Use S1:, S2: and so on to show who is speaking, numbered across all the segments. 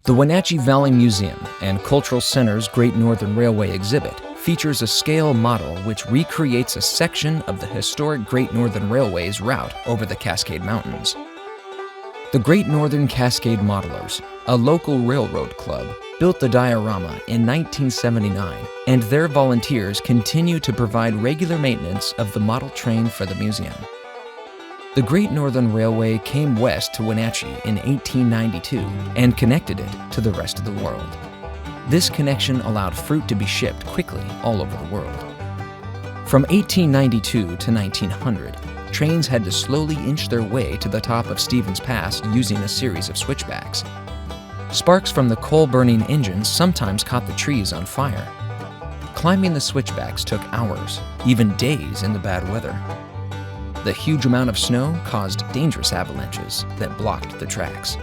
S1: The Wenatchee Valley Museum and Cultural Center's Great Northern Railway exhibit features a scale model which recreates a section of the historic Great Northern Railway's route over the Cascade Mountains. The Great Northern Cascade Modelers, a local railroad club, built the diorama in 1979, and their volunteers continue to provide regular maintenance of the model train for the museum. The Great Northern Railway came west to Wenatchee in 1892 and connected it to the rest of the world. This connection allowed fruit to be shipped quickly all over the world. From 1892 to 1900, trains had to slowly inch their way to the top of Stevens Pass using a series of switchbacks. Sparks from the coal-burning engines sometimes caught the trees on fire. Climbing the switchbacks took hours, even days in the bad weather. The huge amount of snow caused dangerous avalanches that blocked the tracks.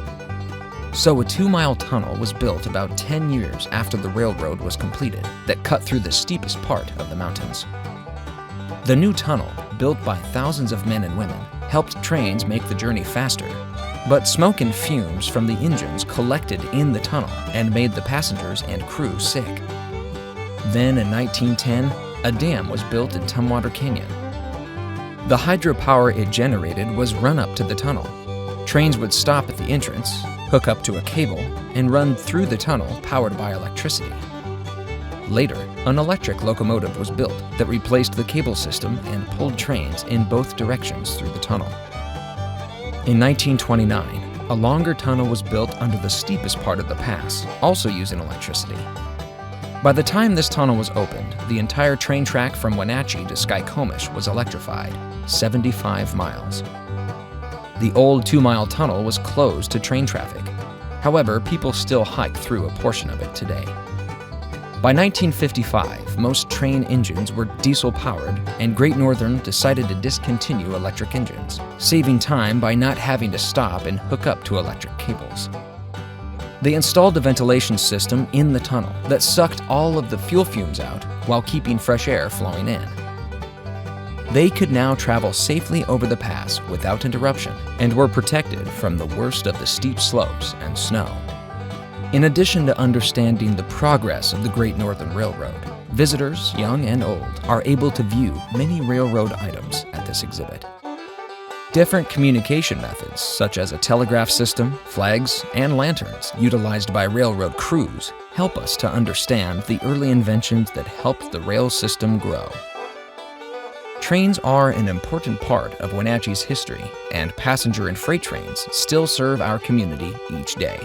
S1: So a 2-mile tunnel was built about 10 years after the railroad was completed that cut through the steepest part of the mountains. The new tunnel, built by thousands of men and women, helped trains make the journey faster, but smoke and fumes from the engines collected in the tunnel and made the passengers and crew sick. Then in 1910, a dam was built in Tumwater Canyon. The hydropower it generated was run up to the tunnel. Trains would stop at the entrance, hook up to a cable, and run through the tunnel powered by electricity. Later, an electric locomotive was built that replaced the cable system and pulled trains in both directions through the tunnel. In 1929, a longer tunnel was built under the steepest part of the pass, also using electricity. By the time this tunnel was opened, the entire train track from Wenatchee to Skykomish was electrified, 75 miles. The old 2-mile tunnel was closed to train traffic. However, people still hike through a portion of it today. By 1955, most train engines were diesel-powered, and Great Northern decided to discontinue electric engines, saving time by not having to stop and hook up to electric cables. They installed a ventilation system in the tunnel that sucked all of the fuel fumes out while keeping fresh air flowing in. They could now travel safely over the pass without interruption and were protected from the worst of the steep slopes and snow. In addition to understanding the progress of the Great Northern Railroad, visitors, young and old, are able to view many railroad items at this exhibit. Different communication methods, such as a telegraph system, flags, and lanterns utilized by railroad crews, help us to understand the early inventions that helped the rail system grow. Trains are an important part of Wenatchee's history, and passenger and freight trains still serve our community each day.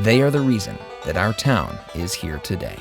S1: They are the reason that our town is here today.